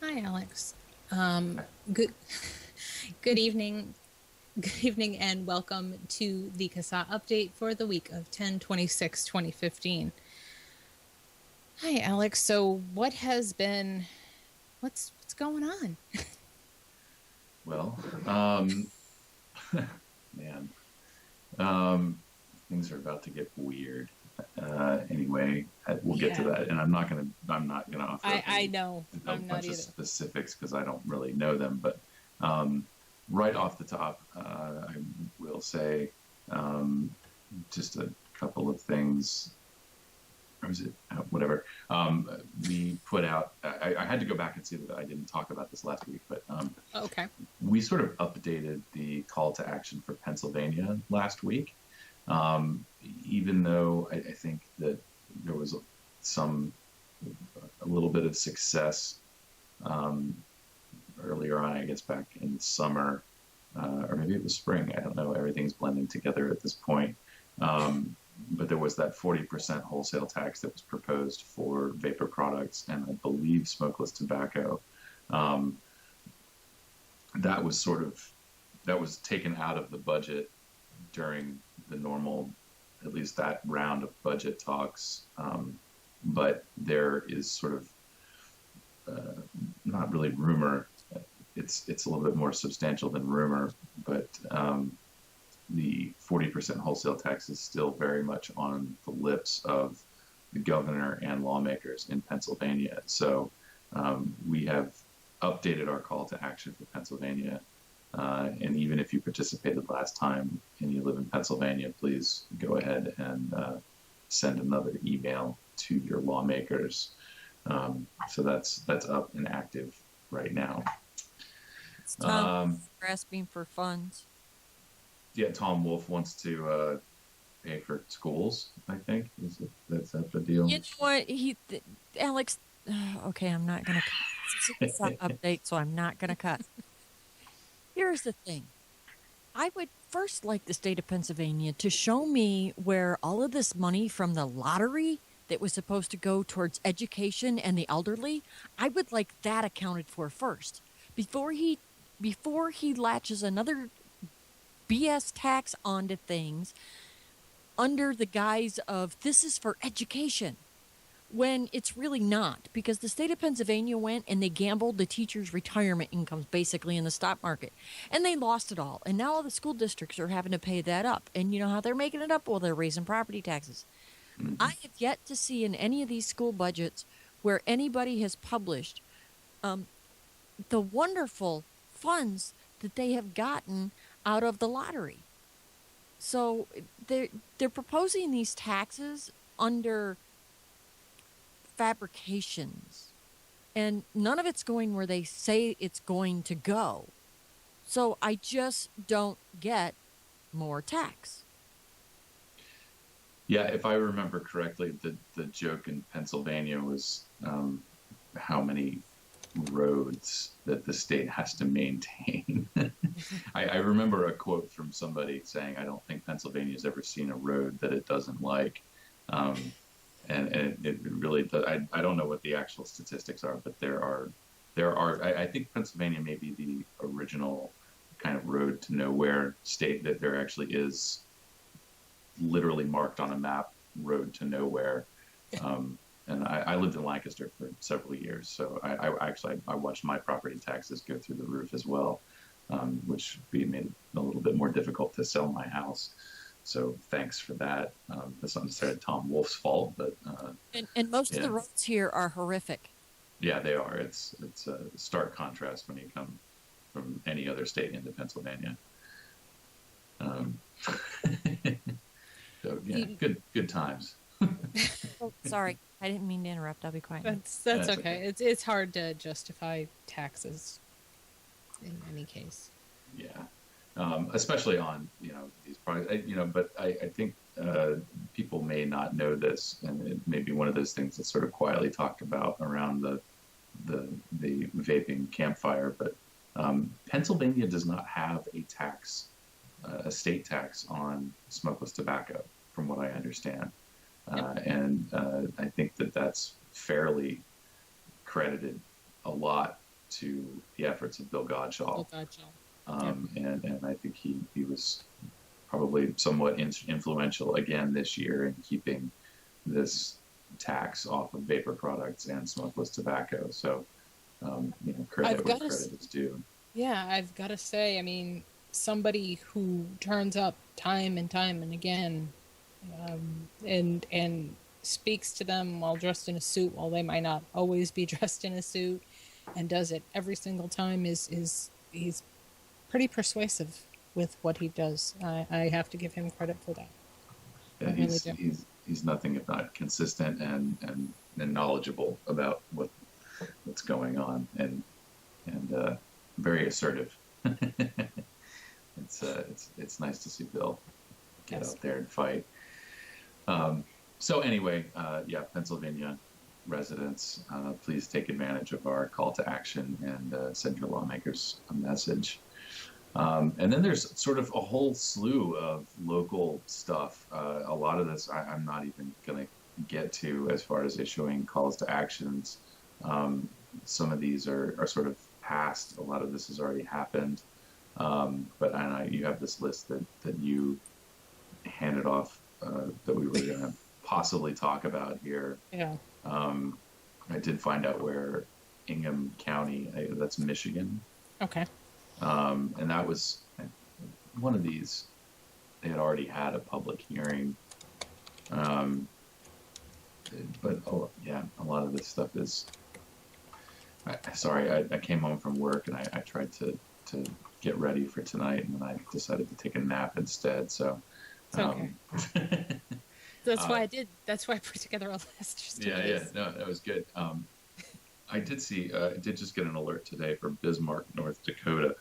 Hi, Alex. Good, good evening. Good evening, and welcome to the CASAA update for the week of 10/26/2015. Hi, Alex. So, what's going on? Well, man, things are about to get weird. Anyway, we'll get to Yeah, that, and I'm not gonna offer up I know. a I'm not bunch of either. specifics because I don't really know them. But right off the top, I will say just a couple of things. Or was it whatever? We put out. I had to go back and see that I didn't talk about this last week, but Okay. we sort of updated the call to action for Pennsylvania last week. Even though I think that there was some a little bit of success earlier on, I guess back in the summer, or maybe it was spring. I don't know. Everything's blending together at this point. But there was that 40% wholesale tax that was proposed for vapor products and I believe smokeless tobacco. Um, that was sort of that was taken out of the budget during the normal, at least that round of budget talks. But there is sort of uh, not really rumor. It's a little bit more substantial than rumor, but the 40% wholesale tax is still very much on the lips of the governor and lawmakers in Pennsylvania. So we have updated our call to action for Pennsylvania. And even if you participated last time and you live in Pennsylvania, please go ahead and send another email to your lawmakers. So that's up and active right now. It's Tom Um, grasping for funds. yeah, Tom Wolf wants to pay for schools. I think that's the deal. You know what? Alex, okay, I'm not going to cut. This is an update, so I'm not going to cut. Here's the thing. I would first like the state of Pennsylvania to show me where all of this money from the lottery that was supposed to go towards education and the elderly, I would like that accounted for first before he latches another BS tax onto things under the guise of this is for education when it's really not, because the state of Pennsylvania went and they gambled the teachers' retirement incomes basically in the stock market and they lost it all. And now all the school districts are having to pay that up. And you know how they're making it up? Well, they're raising property taxes. I have yet to see in any of these school budgets where anybody has published the wonderful funds that they have gotten out of the lottery. So they're proposing these taxes under fabrications, and none of it's going where they say it's going to go. So I just don't get more tax. Yeah, if I remember correctly, the joke in Pennsylvania was how many roads that the state has to maintain. I remember a quote from somebody saying, "I don't think Pennsylvania's ever seen a road that it doesn't like." Um, and it really does. I don't know what the actual statistics are, but I think Pennsylvania may be the original kind of road to nowhere state that there actually is literally marked on a map road to nowhere. And I lived in Lancaster for several years, so I watched my property taxes go through the roof as well, which made it a little bit more difficult to sell my house. So thanks for that. That's not necessarily Tom Wolf's fault, but And most of yeah, the roads here are horrific. yeah, they are. It's a stark contrast when you come from any other state into Pennsylvania. Um, so yeah, You- good times. Oh, sorry, I didn't mean to interrupt. I'll be quiet now. that's That's okay. okay. It's hard to justify taxes in any case. Yeah, especially on these products. But I think people may not know this, and it may be one of those things that's sort of quietly talked about around the vaping campfire. But Pennsylvania does not have a state tax on smokeless tobacco, from what I understand, Yep. and I think that that's fairly credited a lot to the efforts of Bill Godshall. Oh, gotcha. And I think he was probably somewhat influential again this year in keeping this tax off of vapor products and smokeless tobacco. So, credit where credit is due. Yeah, I've got to say, I mean, somebody who turns up time and time and again, and speaks to them while dressed in a suit, while they might not always be dressed in a suit, and does it every single time is he's pretty persuasive with what he does. I have to give him credit for that. Yeah, he's nothing if not consistent and knowledgeable about what's going on, and very assertive. It's nice to see Bill get out there and fight. So anyway, Pennsylvania residents, please take advantage of our call to action and send your lawmakers a message. And then there's sort of a whole slew of local stuff. A lot of this I'm not even going to get to as far as issuing calls to actions. Some of these are sort of past. A lot of this has already happened. But I know you have this list that you handed off that we were going to possibly talk about here. Yeah. I did find out where Ingham County, that's Michigan. Okay. And that was one of these. They had already had a public hearing. But a lot of this stuff is. I came home from work and I tried to get ready for tonight, and then I decided to take a nap instead. So. It's okay. That's why I put together a list. No, that was good. I did just get an alert today from Bismarck, North Dakota.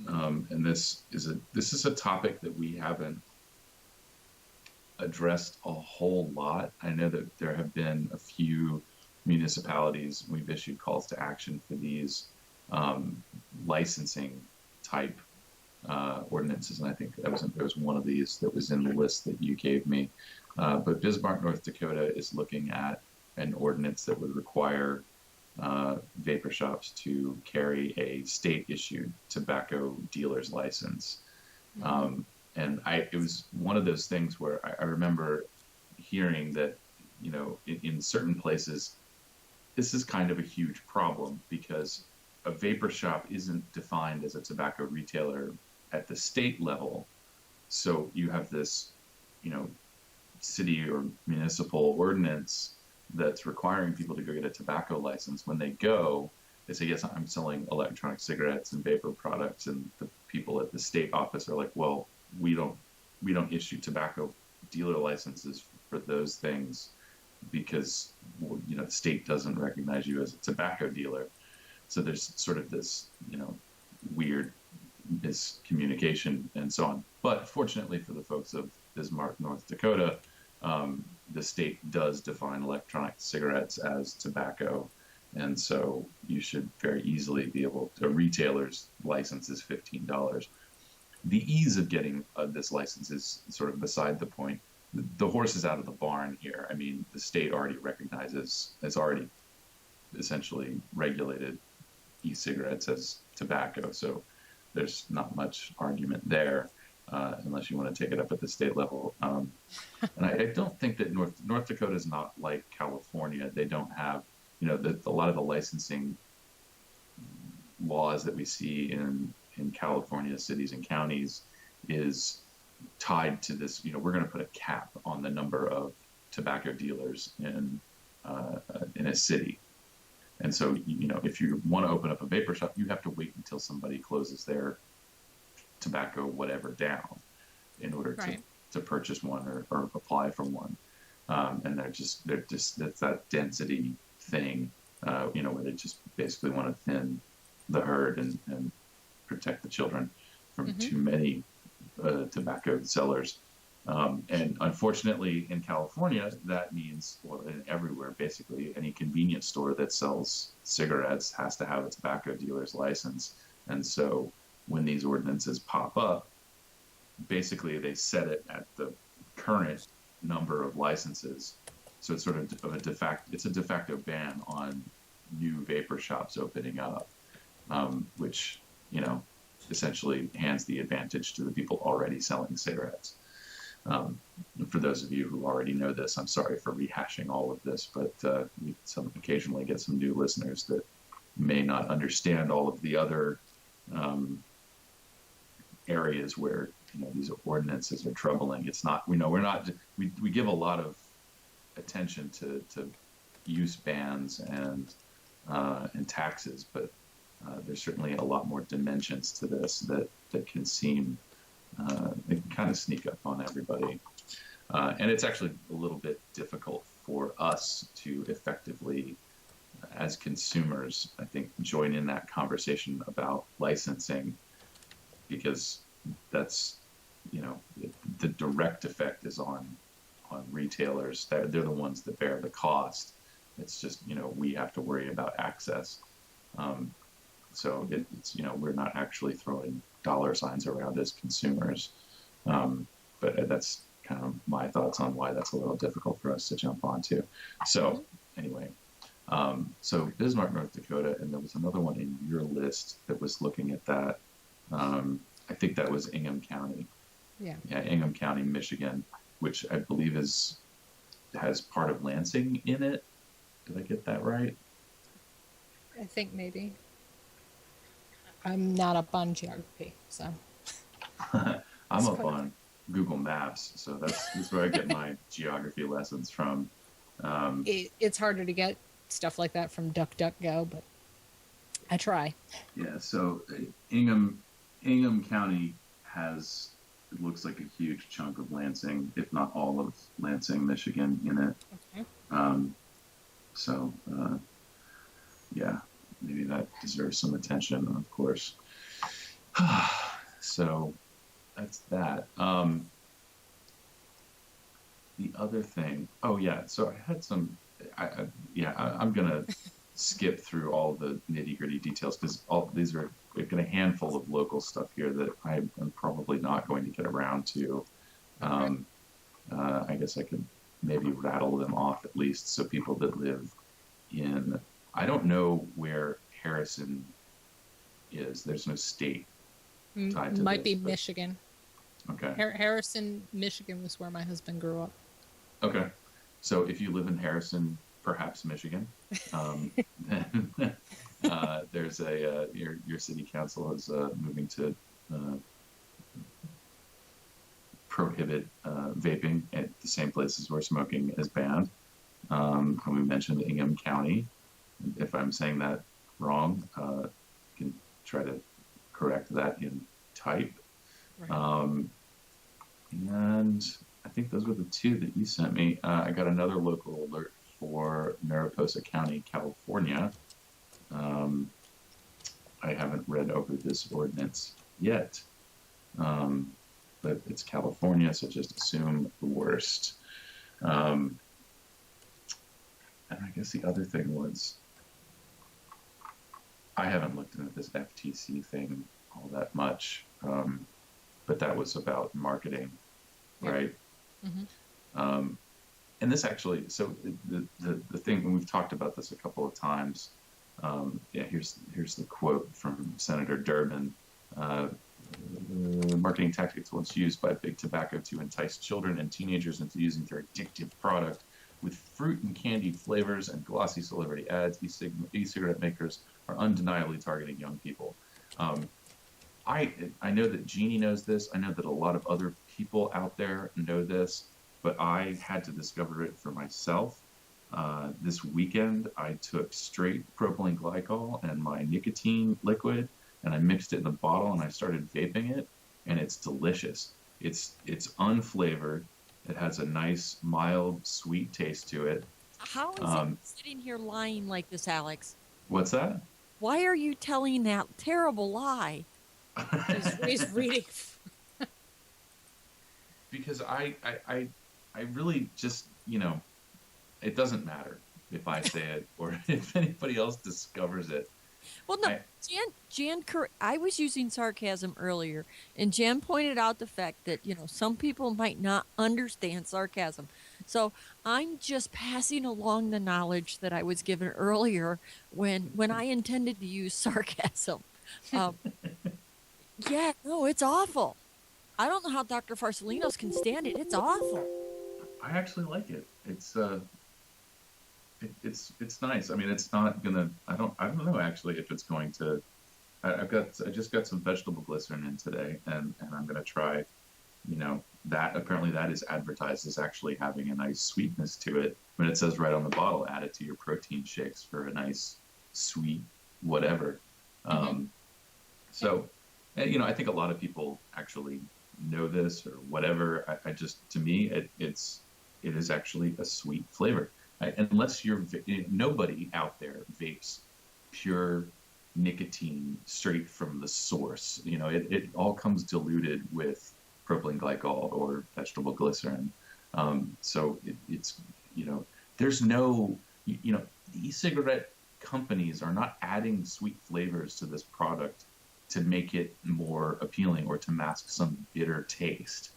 And this is a topic that we haven't addressed a whole lot. I know that there have been a few municipalities, we've issued calls to action for these licensing type ordinances, and I think there was one of these that was in the list that you gave me. But Bismarck, North Dakota is looking at an ordinance that would require vapor shops to carry a state-issued tobacco dealer's license. Mm-hmm. And it was one of those things where I remember hearing that, in certain places, this is kind of a huge problem because a vapor shop isn't defined as a tobacco retailer at the state level. So you have this, city or municipal ordinance that's requiring people to go get a tobacco license. When they go, they say, yes, I'm selling electronic cigarettes and vapor products. And the people at the state office are like, well, we don't issue tobacco dealer licenses for those things because, the state doesn't recognize you as a tobacco dealer. So there's sort of this, weird miscommunication and so on. But fortunately for the folks of Bismarck, North Dakota, the state does define electronic cigarettes as tobacco. And so you should very easily be able to, a retailer's license is $15. The ease of getting this license is sort of beside the point. The horse is out of the barn here. I mean, the state already has already essentially regulated e-cigarettes as tobacco. So there's not much argument there. Unless you want to take it up at the state level. And I don't think that North Dakota is not like California. They don't have, a lot of the licensing laws that we see in California cities and counties is tied to this, we're going to put a cap on the number of tobacco dealers in a city. And so, if you want to open up a vapor shop, you have to wait until somebody closes their tobacco whatever down in order to purchase one or apply for one. And they're just that's that density thing, where they just basically want to thin the herd and protect the children from too many tobacco sellers. And unfortunately in California, that means, everywhere, basically any convenience store that sells cigarettes has to have a tobacco dealer's license. And so when these ordinances pop up, basically they set it at the current number of licenses. So it's sort of a de facto ban on new vapor shops opening up. which, essentially hands the advantage to the people already selling cigarettes. For those of you who already know this, I'm sorry for rehashing all of this, but we occasionally get some new listeners that may not understand all of the other areas where these ordinances are troubling. It's not, we give a lot of attention to use bans and taxes, but there's certainly a lot more dimensions to this that can seem, they can kind of sneak up on everybody. And it's actually a little bit difficult for us to effectively, as consumers, I think, join in that conversation about licensing, because that's, the direct effect is on retailers. They're the ones that bear the cost. It's just, we have to worry about access. So it's, we're not actually throwing dollar signs around as consumers. But that's kind of my thoughts on why that's a little difficult for us to jump onto. So anyway, so Bismarck, North Dakota, and there was another one in your list that was looking at that. I think that was Ingham County. Yeah, Ingham County, Michigan, which I believe has part of Lansing in it. Did I get that right? I think maybe. I'm not up on geography, so. I'm up on Google Maps, so that's where I get my geography lessons from. It's harder to get stuff like that from DuckDuckGo, but I try. Yeah, so Ingham County has, it looks like a huge chunk of Lansing, if not all of Lansing, Michigan in it. Okay. So, yeah, maybe that deserves some attention, of course. So that's that. The other thing, so I had some, I'm going to skip through all the nitty-gritty details, because all these are, we've got a handful of local stuff here that I'm probably not going to get around to. I guess I could maybe rattle them off at least, so people that live in, I don't know where Harrison is. There's no state tied to Might this, be Michigan. Okay. Harrison, Michigan was where my husband grew up. Okay. So if you live in Harrison, perhaps Michigan, then there's your city council is moving to prohibit vaping at the same places where smoking is banned. And we mentioned Ingham County. If I'm saying that wrong, you can try to correct that in type. Right. And I think those were the two that you sent me. I got another local alert for Mariposa County, California. I haven't read over this ordinance yet, but it's California, so just assume the worst. And I guess the other thing was, I haven't looked into this FTC thing all that much, but that was about marketing, right? Mm-hmm. And this actually, so the thing, and we've talked about this a couple of times. Here's the quote from Senator Durbin. Marketing tactics once used by big tobacco to entice children and teenagers into using their addictive product with fruit and candied flavors and glossy celebrity ads. E-cigarette makers are undeniably targeting young people. I know that Jeannie knows this. I know that a lot of other people out there know this, but I had to discover it for myself. This weekend, I took straight propylene glycol and my nicotine liquid, and I mixed it in a bottle, and I started vaping it, and it's delicious. It's unflavored. It has a nice, mild, sweet taste to it. How is it sitting here lying like this, Alex? What's that? Why are you telling that terrible lie? He's reading. Because I really just, it doesn't matter if I say it or if anybody else discovers it. Well, no, Jan, I was using sarcasm earlier, and Jan pointed out the fact that, some people might not understand sarcasm. So I'm just passing along the knowledge that I was given earlier when I intended to use sarcasm. Yeah, no, it's awful. I don't know how Dr. Farsalinos can stand it. It's awful. I actually like it. It's nice. I mean, it's not gonna. I don't know actually if it's going to. I just got some vegetable glycerin in today, and I'm gonna try. That apparently that is advertised as actually having a nice sweetness to it. When it says right on the bottle, add it to your protein shakes for a nice sweet whatever. Um, so, I think a lot of people actually know this or whatever. I just, to me, it is actually a sweet flavor. Unless nobody out there vapes pure nicotine straight from the source. It all comes diluted with propylene glycol or vegetable glycerin. So it's, there's no, the e-cigarette companies are not adding sweet flavors to this product to make it more appealing or to mask some bitter taste.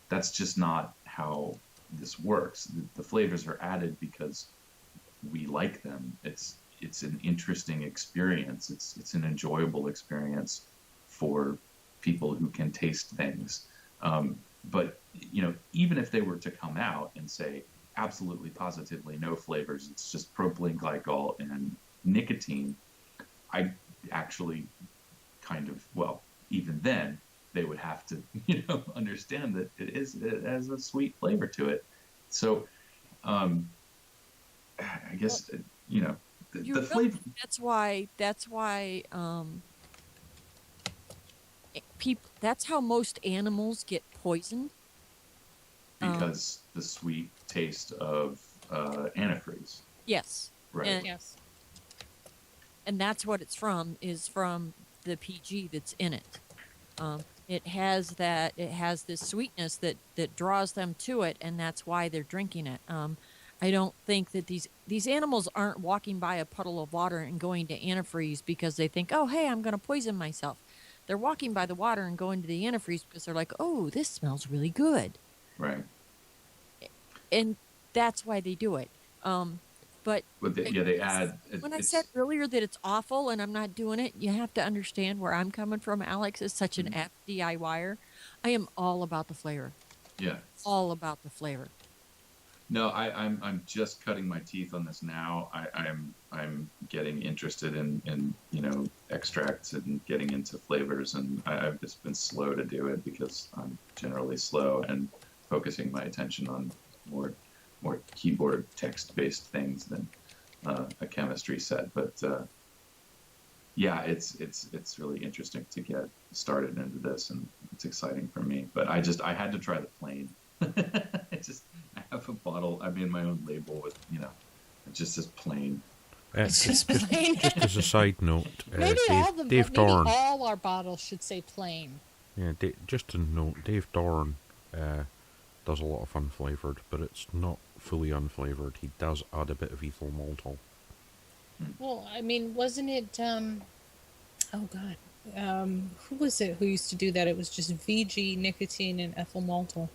That's just not how this works. The flavors are added because we like them. It's an interesting experience. It's an enjoyable experience for people who can taste things. But even if they were to come out and say absolutely positively no flavors, it's just propylene glycol and nicotine, I actually even then they would have to understand that it has a sweet flavor to it. So I guess the flavor. That's why people. That's how most animals get poisoned. Because the sweet taste of antifreeze. Yes. Right. Yes. And that's what it's from. Is from the PG that's in it. It has this sweetness that draws them to it, and that's why they're drinking it. I don't think that these animals aren't walking by a puddle of water and going to antifreeze because they think, oh, hey, I'm going to poison myself. They're walking by the water and going to the antifreeze because they're like, oh, this smells really good. Right. And that's why they do it. But they add. When I said earlier that it's awful and I'm not doing it, you have to understand where I'm coming from. Alex is such an apt DIYer. I am all about the flavor. Yeah. All about the flavor. No, I'm just cutting my teeth on this now. I'm getting interested in extracts and getting into flavors, and I've just been slow to do it because I'm generally slow and focusing my attention on more keyboard text-based things than a chemistry set. But yeah, it's really interesting to get started into this, and it's exciting for me. But I had to try the plain. I have a bottle. I made my own label with it just says plain. Just plain. Just as a side note, maybe all our bottles should say plain. Yeah, just a note, Dave Dorn does a lot of unflavoured, but it's not fully unflavoured. He does add a bit of ethyl maltol. Well, I mean, wasn't it, oh God, who was it who used to do that? It was just VG, nicotine, and ethyl maltol.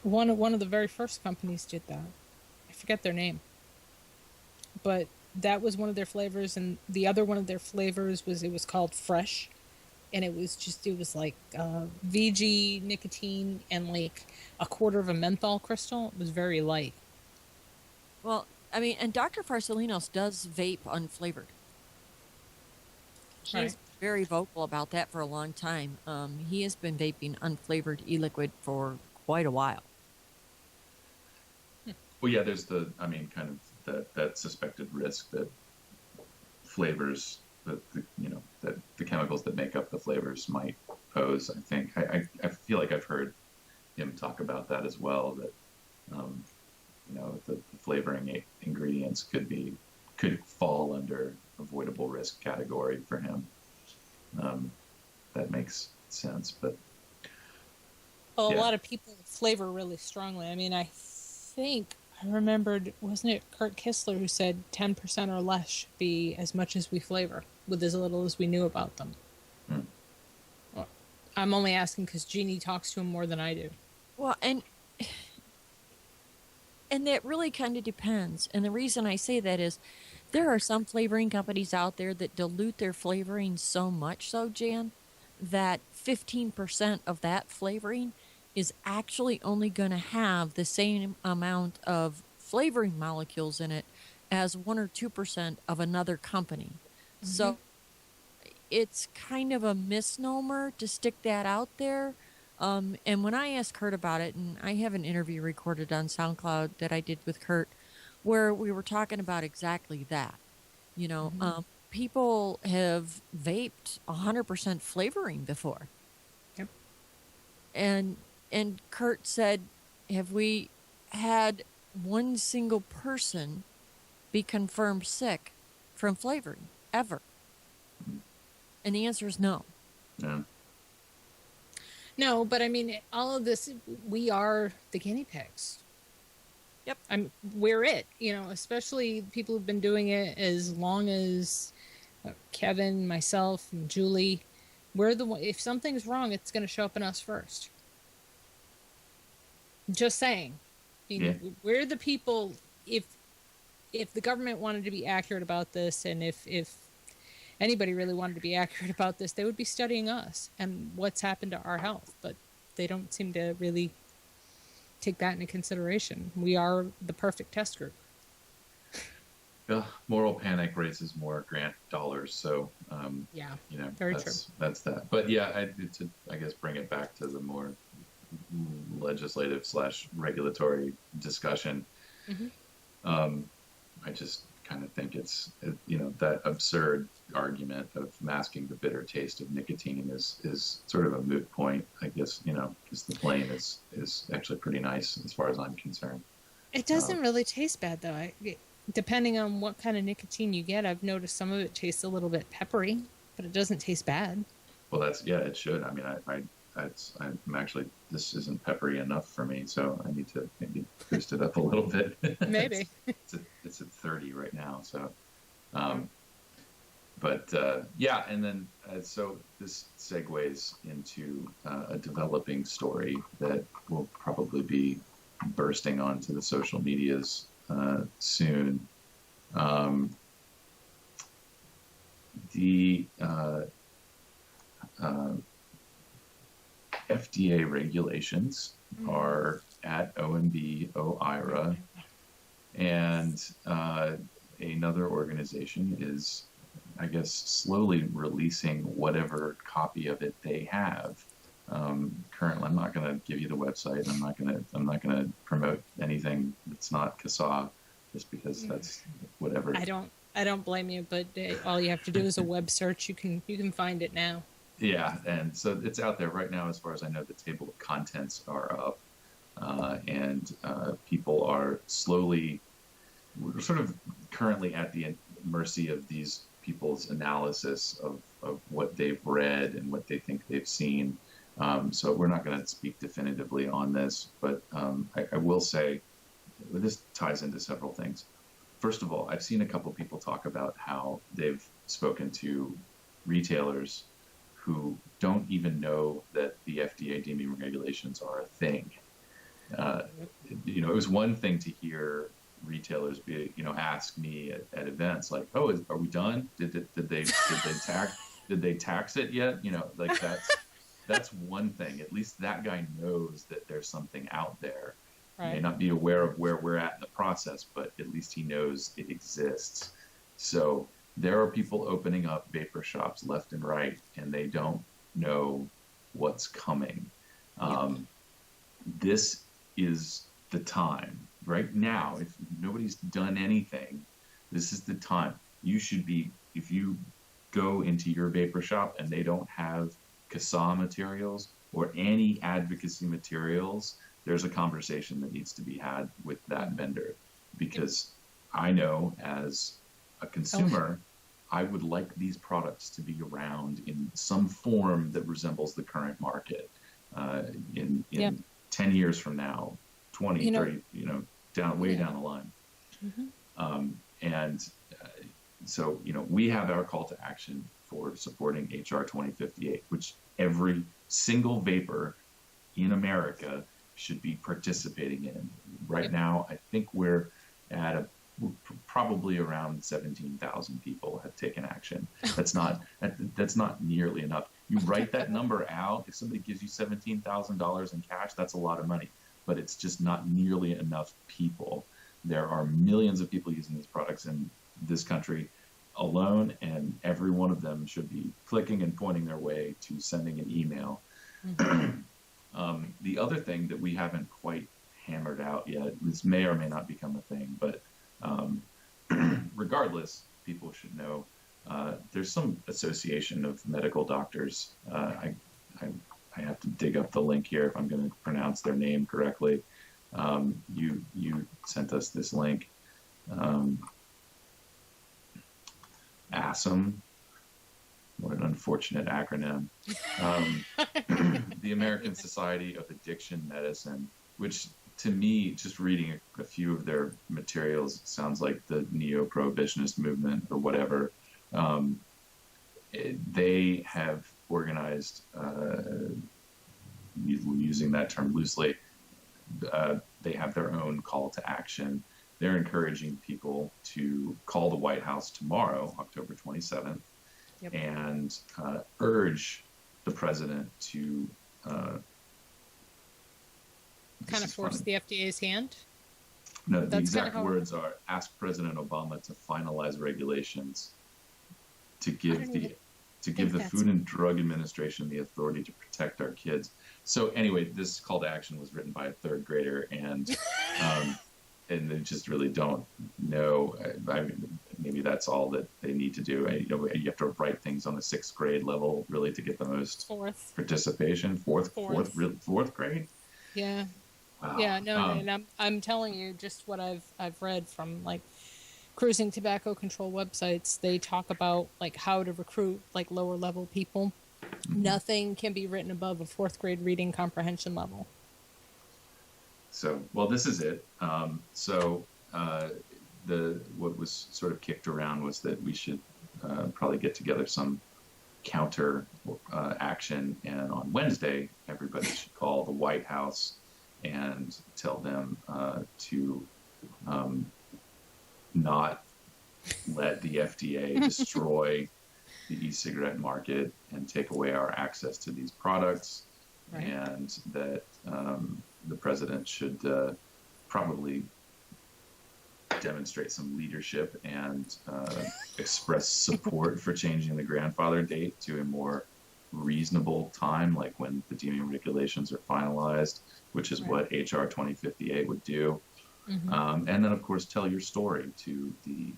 One of the very first companies did that. I forget their name. But that was one of their flavors, and the other one of their flavors was called Fresh. And it was like VG, nicotine, and like a quarter of a menthol crystal. It was very light. Well, I mean, and Dr. Farsalinos does vape unflavored. He's very vocal about that for a long time. He has been vaping unflavored e-liquid for quite a while. Well, yeah, there's kind of that suspected risk that flavors, that the chemicals that make up the flavors might pose. I think I feel like I've heard him talk about that as well. That the flavoring ingredients could fall under avoidable risk category for him. That makes sense, but a lot of people flavor really strongly. I mean, I remembered, wasn't it Kurt Kistler who said 10% or less should be as much as we flavor, with as little as we knew about them. Well, I'm only asking because Jeannie talks to him more than I do. Well, and And that really kind of depends. And the reason I say that is there are some flavoring companies out there that dilute their flavoring so much so, Jan, that 15% of that flavoring is actually only going to have the same amount of flavoring molecules in it as 1 or 2% of another company. So it's kind of a misnomer to stick that out there. And when I asked Kurt about it, and I have an interview recorded on SoundCloud that I did with Kurt, where we were talking about exactly that. You know, people have vaped 100% flavoring before. Yep. And Kurt said, have we had one single person be confirmed sick from flavoring ever? And the answer is no. Yeah. No, but I mean, all of this, we are the guinea pigs. Yep. We're it, you know, especially people who've been doing it as long as Kevin, myself, and Julie. We're the one, if something's wrong, it's going to show up in us first. Just saying. Yeah. We're the people, if the government wanted to be accurate about this, and if anybody really wanted to be accurate about this, they would be studying us and what's happened to our health. But they don't seem to really take that into consideration. We are the perfect test group. Moral panic raises more grant dollars, so Yeah, you know, very that's that. But yeah, I guess bring it back to the more legislative / regulatory discussion. I just kind of think it's that absurd argument of masking the bitter taste of nicotine is sort of a moot point, I guess, because the plain is actually pretty nice as far as I'm concerned. It doesn't really taste bad, though. Depending on what kind of nicotine you get, I've noticed some of it tastes a little bit peppery, but it doesn't taste bad. Well, it should. I mean, I'm actually, this isn't peppery enough for me, so I need to maybe boost it up a little bit. Maybe. It's at 30 right now, so. Yeah, and then so this segues into a developing story that will probably be bursting onto the social medias soon. The FDA regulations are at OMB, OIRA, and another organization is, I guess, slowly releasing whatever copy of it they have. Currently, I'm not going to give you the website. I'm not going to promote anything that's not CASAA, just because that's whatever. I don't blame you, but all you have to do is a web search. You can find it now. Yeah, and so it's out there right now. As far as I know, the table of contents are up, and people are slowly. We're sort of currently at the mercy of these people's analysis of what they've read and what they think they've seen. So we're not going to speak definitively on this, but I will say this ties into several things. First of all, I've seen a couple people talk about how they've spoken to retailers who don't even know that the FDA deeming regulations are a thing. It was one thing to hear retailers ask me at events like, "Oh, are we done? Did they tax it yet?" Like that's one thing. At least that guy knows that there's something out there. Right. He may not be aware of where we're at in the process, but at least he knows it exists. So there are people opening up vapor shops left and right, and they don't know what's coming. This is the time. Right now, if nobody's done anything, this is the time. You should be, if you go into your vapor shop and they don't have CASAA materials or any advocacy materials, there's a conversation that needs to be had with that vendor. Because I know as a consumer, I would like these products to be around in some form that resembles the current market in 10 years from now, 20, 30, down the line. So, we have our call to action for supporting HR 2058, which every single vapor in America should be participating in. right now, I think we're probably around 17,000 people have taken action. That's not nearly enough. You write that number out. If somebody gives you $17,000 in cash, that's a lot of money, but it's just not nearly enough people. There are millions of people using these products in this country alone, and every one of them should be clicking and pointing their way to sending an email. The other thing that we haven't quite hammered out yet, this may or may not become a thing, but regardless, people should know there's some association of medical doctors. I have to dig up the link here if I'm going to pronounce their name correctly. You sent us this link. ASAM. What an unfortunate acronym. The American Society of Addiction Medicine, which to me, just reading a few of their materials, sounds like the neo-prohibitionist movement or whatever. They have organized, using that term loosely, they have their own call to action. They're encouraging people to call the White House tomorrow, October 27th, and urge the president to kind of force the FDA's hand. No, the exact words are: ask President Obama to finalize regulations to give the Food and Drug Administration the authority to protect our kids. So anyway, this call to action was written by a third grader, and and they just really don't know. I mean, maybe that's all that they need to do. You have to write things on the 6th grade level really to get the most participation. Fourth grade. Yeah. Wow. Yeah. No, and I'm telling you just what I've read from like cruising tobacco control websites. They talk about like how to recruit like lower level people. Nothing can be written above a 4th grade reading comprehension level. So, well, this is it. What was sort of kicked around was that we should probably get together some counter action, and on Wednesday, everybody should call the White House and tell them to not let the FDA destroy the e-cigarette market and take away our access to these products, and that the president should probably demonstrate some leadership and express support for changing the grandfather date to a more reasonable time, like when the deeming regulations are finalized, which is what HR 2058 would do. And then, of course, tell your story to the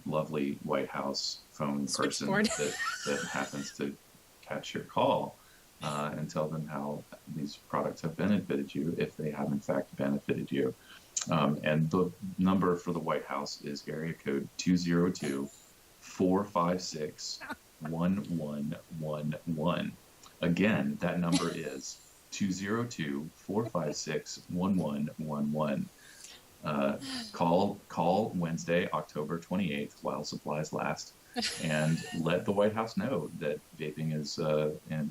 lovely White House phone person that happens to catch your call, and tell them how these products have benefited you, if they have in fact benefited you. And the number for the White House is area code 202-456-1111. Again, that number is 202-456-1111. Call Wednesday, October 28th, while supplies last, and let the White House know that vaping has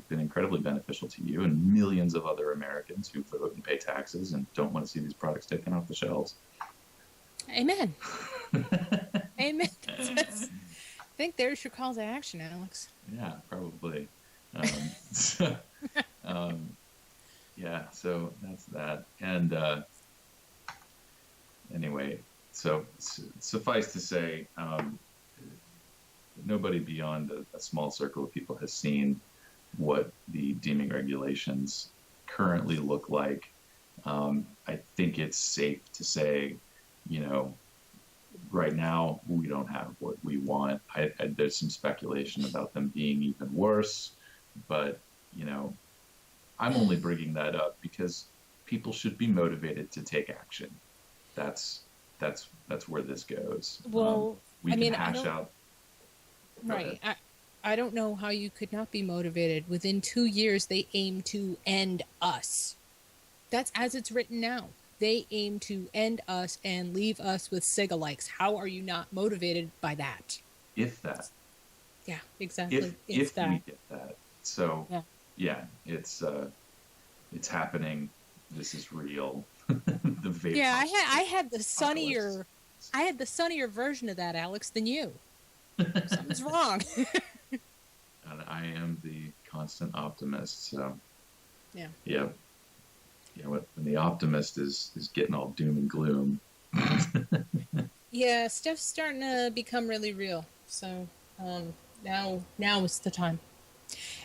been incredibly beneficial to you and millions of other Americans who vote and pay taxes and don't want to see these products taken off the shelves. Amen. Amen. I think there's your call to action, Alex. Yeah, probably. Yeah, so that's that. And anyway, so suffice to say, nobody beyond a small circle of people has seen what the deeming regulations currently look like. I think it's safe to say, right now we don't have what we want. There's some speculation about them being even worse, but I'm only bringing that up because people should be motivated to take action. That's where this goes. Well, hash out. Right. I don't know how you could not be motivated. Within 2 years, they aim to end us. That's as it's written now. They aim to end us and leave us with cigalikes. How are you not motivated by that? If that. Yeah, exactly. If that. We get that. So, yeah it's happening. This is real. The vape. Yeah, I had the sunnier, I had the sunnier version of that, Alex, than you. Something's wrong. And I am the constant optimist. So Yeah. yeah, when the optimist is getting all doom and gloom. Yeah, stuff's starting to become really real. So now is the time.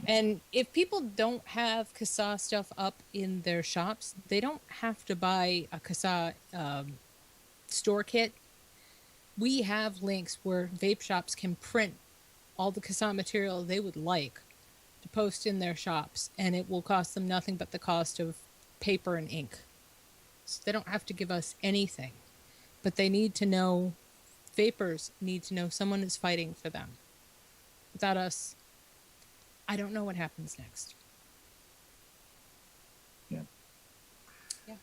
And if people don't have CASAA stuff up in their shops, they don't have to buy a CASAA store kit. We have links where vape shops can print all the CASAA material they would like to post in their shops, and it will cost them nothing but the cost of paper and ink. So they don't have to give us anything, but they need to know, vapors need to know someone is fighting for them. Without us, I don't know what happens next. Yeah. Yeah.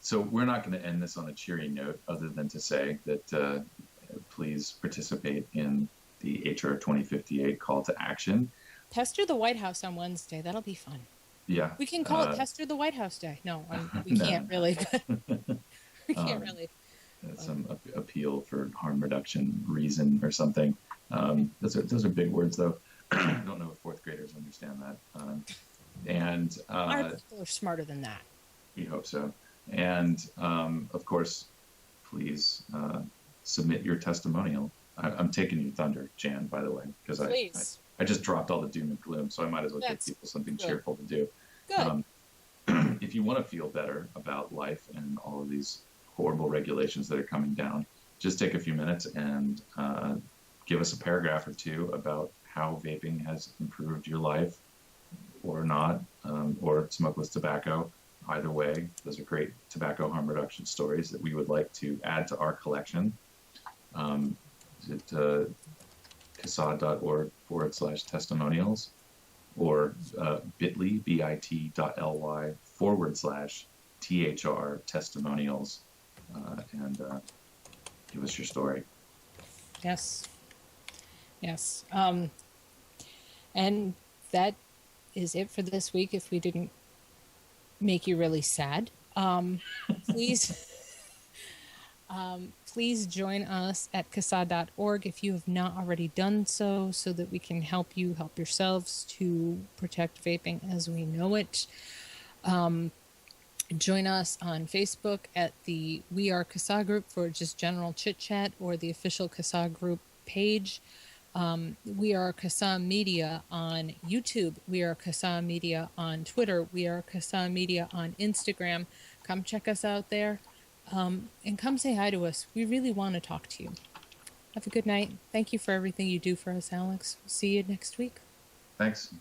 So we're not going to end this on a cheery note, other than to say that please participate in the HR 2058 call to action. Pester the White House on Wednesday. That'll be fun. Yeah. We can call it Pester the White House Day. No, we can't really. We can't really. Some appeal for harm reduction reason or something. Those are big words, though. I don't know if fourth graders understand that. Our people are smarter than that. We hope so. And of course, please submit your testimonial. I'm taking your thunder, Jan, by the way, because I just dropped all the doom and gloom, so I might as well give people something cheerful to do. Good. If you want to feel better about life and all of these horrible regulations that are coming down, just take a few minutes and give us a paragraph or two about how vaping has improved your life or not, or smokeless tobacco. Either way, those are great tobacco harm reduction stories that we would like to add to our collection. Visit CASAA.org/testimonials or bit.ly/THR testimonials and give us your story. Yes. Yes. And that is it for this week. If we didn't make you really sad, please please join us at CASAA.org if you have not already done so that we can help you help yourselves to protect vaping as we know it. Join us on Facebook at the We Are CASAA group for just general chit chat, or the official CASAA group page. We Are CASAA Media on YouTube. We Are CASAA Media on Twitter. We Are CASAA Media on Instagram. Come check us out there. And come say hi to us. We really want to talk to you. Have a good night. Thank you for everything you do for us, Alex. See you next week. Thanks.